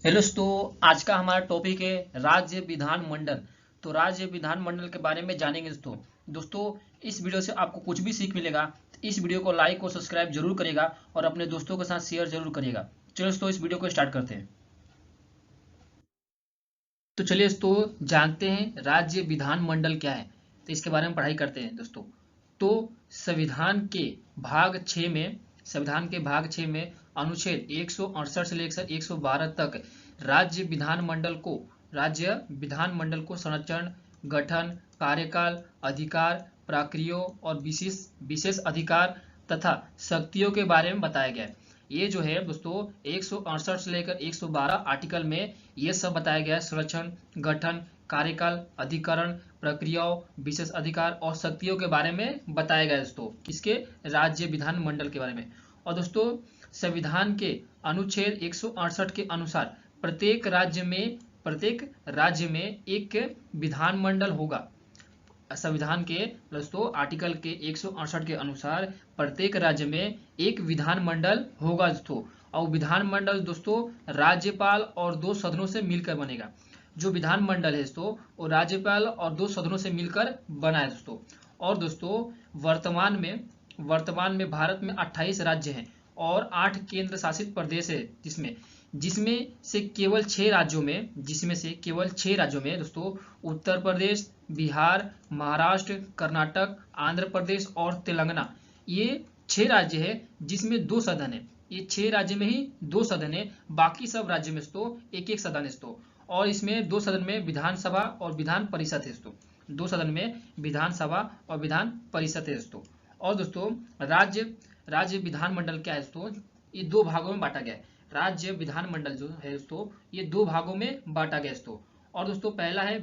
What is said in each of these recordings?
Hello दोस्तों, आज का हमारा टॉपिक है राज्य विधानमंडल। तो राज्य विधानमंडल के बारे में जानेंगे दोस्तों। दोस्तों, इस वीडियो से आपको कुछ भी सीख मिलेगा तो इस वीडियो को लाइक और सब्सक्राइब जरूर करिएगा और अपने दोस्तों के साथ शेयर जरूर करिएगा। चलिए दोस्तों, इस वीडियो को स्टार्ट करते हैं। तो चलिए दोस्तों, जानते हैं राज्य विधानमंडल क्या है। तो इसके बारे में पढ़ाई करते हैं दोस्तों। तो संविधान के भाग 6 में अनुच्छेद 168 से लेकर 112 तक राज्य विधानमंडल को संरचना, गठन, कार्यकाल, अधिकार, प्रक्रियाओं और विशेष विशेष अधिकार तथा शक्तियों के बारे में बताया गया है। ये जो है दोस्तों 168 से लेकर 112 आर्टिकल में ये सब बताया गया है। संरक्षण, गठन, कार्यकाल, अधिकरण, प्रक्रियाओं, विशेष अधिकार और शक्तियों के बारे में बताया गया है दोस्तों। किसके? राज्य विधानमंडल के बारे में। और दोस्तों, संविधान के अनुच्छेद 168 के अनुसार प्रत्येक राज्य में एक विधानमंडल होगा। संविधान के दोस्तों आर्टिकल के 168 के अनुसार प्रत्येक राज्य में एक विधानमंडल होगा दोस्तों। और विधानमंडल दोस्तों राज्यपाल और 2 सदनों से मिलकर बनेगा। जो विधानमंडल है दोस्तों वो राज्यपाल और 2 सदनों से मिलकर बना है दोस्तों। और दोस्तों वर्तमान में भारत में 28 राज्य हैं और 8 केंद्र शासित प्रदेश है, जिसमें से केवल 6 राज्यों में दोस्तों उत्तर प्रदेश, बिहार, महाराष्ट्र, कर्नाटक, आंध्र प्रदेश और तेलंगाना, ये 6 राज्य है जिसमें 2 सदन है। ये 6 राज्य में ही 2 सदन है, बाकी सब राज्य में तो एक एक सदन है दोस्तों। और इसमें 2 सदन में विधानसभा और विधान परिषद है दोस्तों। 2 सदन में विधानसभा और विधान परिषद है दोस्तों। और दोस्तों राज्य विधानमंडल क्या है दोस्तों? ये 2 भागों में बांटा गया है। राज्य विधानमंडल जो है दोस्तों ये 2 भागों में बांटा गया है दोस्तों। और दोस्तों पहला है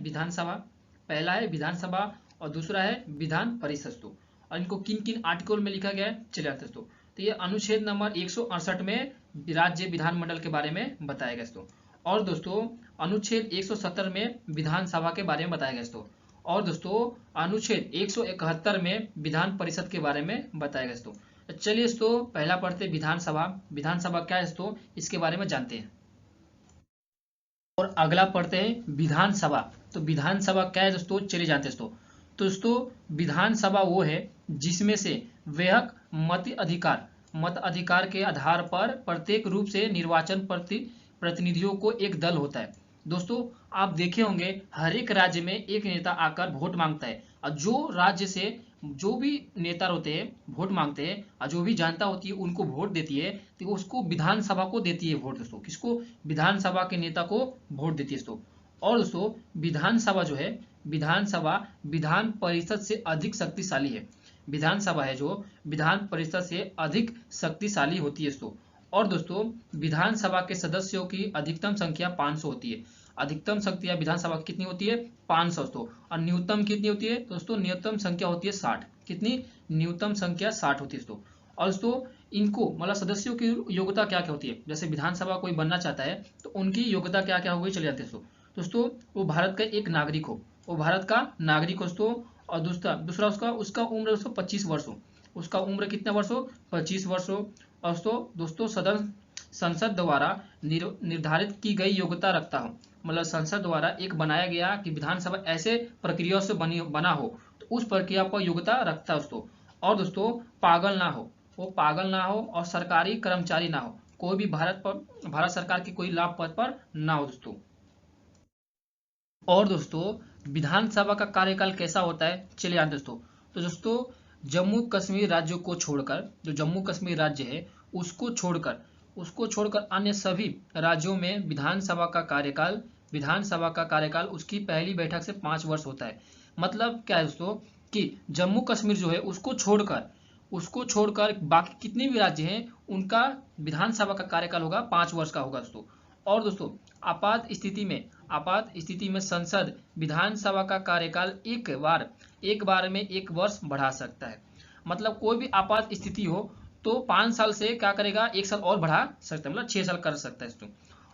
विधानसभा और दूसरा है विधान परिषद दोस्तों। और इनको किन किन आर्टिकल में लिखा गया है चलिए आते दोस्तों। तो ये अनुच्छेद नंबर 168 में राज्य विधानमंडल के बारे में बताया गया दोस्तों। और दोस्तों अनुच्छेद 170 में विधानसभा के बारे में बताया गया दोस्तों। और दोस्तों अनुच्छेद 171 में विधान परिषद के बारे में बताया गया दोस्तों। चलिए दोस्तों पहला पढ़ते विधानसभा। विधानसभा क्या है दोस्तों इसके बारे में जानते हैं। और अगला पढ़ते हैं विधानसभा। तो विधानसभा क्या है दोस्तों चलिए जानते हैं दोस्तों। तो दोस्तों विधानसभा वो है जिसमें से वह मत अधिकार के आधार पर प्रत्येक रूप से निर्वाचन प्रतिनिधियों को एक दल होता है। दोस्तों आप देखे होंगे हर एक राज्य में एक नेता आकर वोट मांगता है और जो राज्य से जो भी नेता होते हैं वोट मांगते हैं और जो भी जनता होती है उनको वोट देती है तो उसको विधानसभा को देती है वोट दोस्तों। किसको? विधानसभा के नेता को वोट देती है दोस्तों। और दोस्तों विधानसभा जो है विधानसभा विधान परिषद से अधिक शक्तिशाली है। विधानसभा है जो विधान परिषद से अधिक शक्तिशाली होती है दोस्तों। और दोस्तों विधानसभा के सदस्यों की अधिकतम संख्या 500 होती है। अधिकतम संख्या विधानसभा की कितनी होती है? 500 दोस्तों। और न्यूनतम कितनी होती है दोस्तों? न्यूनतम संख्या होती है 60। कितनी? न्यूनतम संख्या 60 होती है दोस्तों। और दोस्तों इनको मतलब सदस्यों की योग्यता क्या क्या होती है? जैसे विधानसभा कोई बनना चाहता है तो उनकी योग्यता क्या क्या होगी चले जाते हैं दोस्तों। वो भारत का एक नागरिक हो, वो भारत का नागरिक हो दोस्तों। और दूसरा उसका उम्र दोस्तों 25 वर्ष हो। उसका उम्र कितना वर्ष हो? 25 वर्ष हो। और दोस्तों संसद द्वारा निर्धारित की गई योग्यता रखता हो। मतलब संसद द्वारा एक बनाया गया कि विधानसभा ऐसे प्रक्रिया से बना हो तो उस प्रक्रिया पर योग्यता रखता है दोस्तों। और दोस्तों पागल ना हो, वो पागल ना हो और सरकारी कर्मचारी ना हो। कोई भी भारत सरकार की कोई लाभ पद पर ना हो दोस्तों। और दोस्तों विधानसभा का कार्यकाल कैसा होता है चलिए जानते दोस्तों। तो दोस्तों जम्मू कश्मीर राज्य को छोड़कर, जो जम्मू कश्मीर राज्य है उसको छोड़कर अन्य सभी राज्यों में विधानसभा का कार्यकाल उसकी पहली बैठक से 5 वर्ष होता है। मतलब क्या है दोस्तों कि जम्मू कश्मीर जो है उसको छोड़कर बाकी कितने भी राज्य हैं उनका विधानसभा का कार्यकाल होगा 5 वर्ष का होगा दोस्तों। और दोस्तों आपात स्थिति में संसद विधानसभा का कार्यकाल एक बार में 1 वर्ष बढ़ा सकता है। मतलब कोई भी आपात स्थिति हो तो 5 साल से क्या करेगा 1 साल और बढ़ा सकता है, मतलब 6 साल कर सकता है दोस्तों।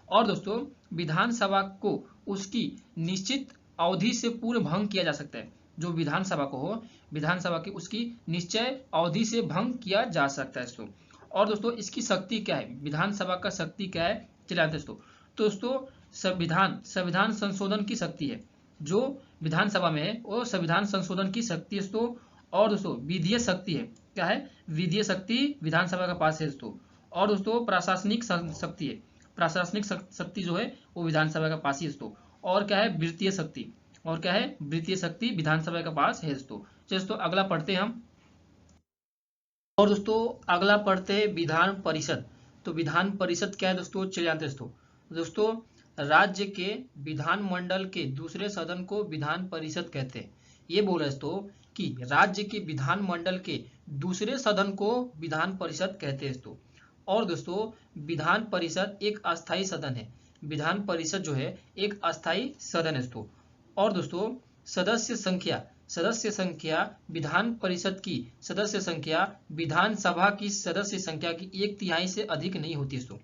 और दोस्तों विधानसभा को उसकी निश्चित अवधि से पूर्व भंग किया जा सकता है। जो विधानसभा को हो विधानसभा की उसकी निश्चय अवधि से भंग किया जा सकता है दोस्तों। और दोस्तों इसकी शक्ति क्या है? विधानसभा का शक्ति क्या है चलिए जानते हैं दोस्तों। तो दोस्तों संविधान संशोधन की शक्ति है, जो विधानसभा में है वो संविधान संशोधन की शक्ति है दोस्तों। और दोस्तों विधीय शक्ति है, क्या है, विधीय शक्ति विधानसभा के पास है दोस्तों। और दोस्तों प्रशासनिक शक्ति है, प्रशासनिक शक्ति जो है वो विधानसभा के पास ही है दोस्तों। और क्या है, वित्तीय शक्ति, और क्या है, वित्तीय शक्ति विधानसभा के पास है दोस्तों। चलिए दोस्तों अगला पढ़ते हैं हम। और दोस्तों अगला पढ़ते हैं विधान परिषद। तो विधान परिषद क्या है दोस्तों, चले जानते हैं दोस्तों। राज्य के विधानमंडल के दूसरे सदन को विधान परिषद कहते हैं। ये बोल रहे दोस्तों कि राज्य के विधानमंडल के दूसरे सदन को विधान परिषद कहते हैं दोस्तों। और दोस्तों विधान परिषद एक अस्थायी सदन है, विधान परिषद जो है एक अस्थायी सदन है दोस्तों। और दोस्तों सदस्य संख्या विधान परिषद की सदस्य संख्या विधानसभा की सदस्य संख्या की 1/3 से अधिक नहीं होती दोस्तों।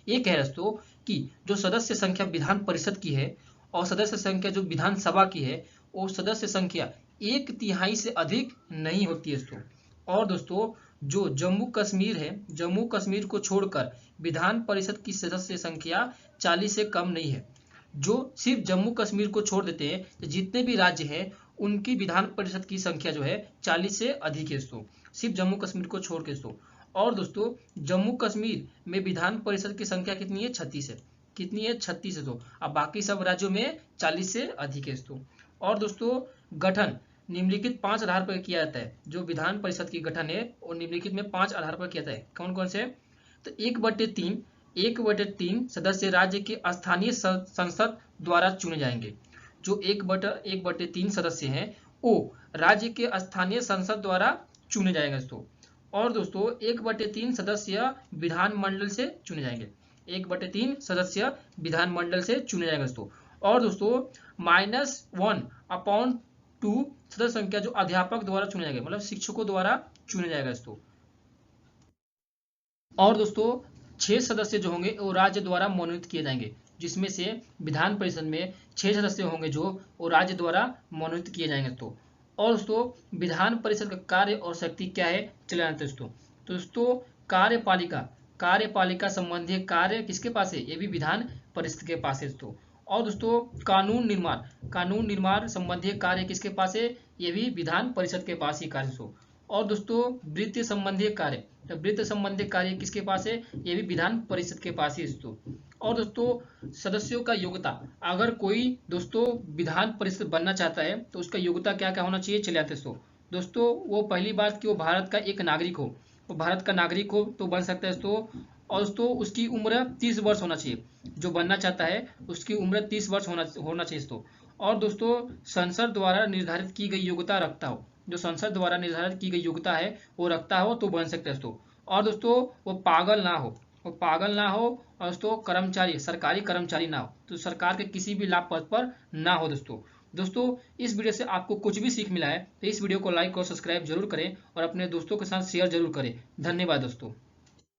ये कह रहे दोस्तों कि जो सदस्य संख्या विधान परिषद की है और सदस्य संख्या जो विधानसभा की है वो सदस्य संख्या 1/3 से अधिक नहीं होती है दोस्तों। और दोस्तों जो जम्मू कश्मीर है, जम्मू कश्मीर को छोड़कर विधान परिषद की सदस्य संख्या 40 से कम नहीं है। जो सिर्फ जम्मू कश्मीर को छोड़ देते हैं, तो जितने भी राज्य हैं उनकी विधान परिषद की संख्या जो है 40 से अधिक है दोस्तों, सिर्फ जम्मू कश्मीर को छोड़ के दोस्तों। और दोस्तों जम्मू कश्मीर में विधान परिषद की संख्या कितनी है, 36 है, कितनी है, 36 है। तो अब बाकी सब राज्यों में 40 से अधिक है दोस्तों। और दोस्तों गठन निम्नलिखित 5 आधार पर किया जाता है। जो विधान परिषद की गठन है वो निम्नलिखित में 5 आधार पर किया जाता है। कौन कौन से, तो 1/3 सदस्य राज्य के स्थानीय संसद द्वारा चुने जाएंगे। जो 1/3 सदस्य हैं वो राज्य के स्थानीय संसद द्वारा चुने जाएंगे दोस्तों। और दोस्तों 1/3 सदस्य विधानमंडल से चुने जाएंगे, 1/3 सदस्य विधानमंडल से चुने जाएंगे दोस्तों। और दोस्तों -1/2 सदस्य संख्या जो अध्यापक द्वारा चुने जाएंगे, मतलब शिक्षकों द्वारा चुने जाएगा दोस्तों। और दोस्तों 6 सदस्य जो होंगे वो राज्य द्वारा मनोनीत किए जाएंगे, जिसमें से विधान परिषद में 6 सदस्य होंगे जो वो राज्य द्वारा मनोनीत किए जाएंगे दोस्तों। और दोस्तों विधान परिषद का कार्य और शक्ति क्या है, चले जानते हैं दोस्तों। तो दोस्तों कार्यपालिका संबंधी कार्य किसके पास है, ये भी विधान परिषद के पास है दोस्तों। और दोस्तों कानून निर्माण संबंधी कार्य किसके पास है, ये भी विधान परिषद के पास ही कार्य दोस्तों। और दोस्तों वित्त संबंधी कार्य, तो वित्त संबंधी कार्य किसके पास है, ये भी विधान परिषद के पास ही दोस्तों। और दोस्तों सदस्यों का योग्यता, अगर कोई दोस्तों विधान परिषद बनना चाहता है तो उसका योग्यता क्या क्या होना चाहिए, चले आते दोस्तों। वो पहली बात कि वो भारत का एक नागरिक हो, वो भारत का नागरिक हो तो बन सकता है दोस्तों। और दोस्तों उसकी उम्र 30 वर्ष होना चाहिए, जो बनना चाहता है उसकी उम्र 30 वर्ष होना चाहिए दोस्तों। और दोस्तों संसद द्वारा निर्धारित की गई योग्यता रखता हो, जो संसद द्वारा निर्धारित की गई योग्यता है वो रखता हो तो बन सकता है दोस्तों। और दोस्तों वो पागल ना हो, और दोस्तों सरकारी कर्मचारी ना हो, तो सरकार के किसी भी लाभ पद पर ना हो दोस्तों। इस वीडियो से आपको कुछ भी सीख मिला है तो इस वीडियो को लाइक और सब्सक्राइब जरूर करें और अपने दोस्तों के साथ शेयर जरूर करें। धन्यवाद दोस्तों।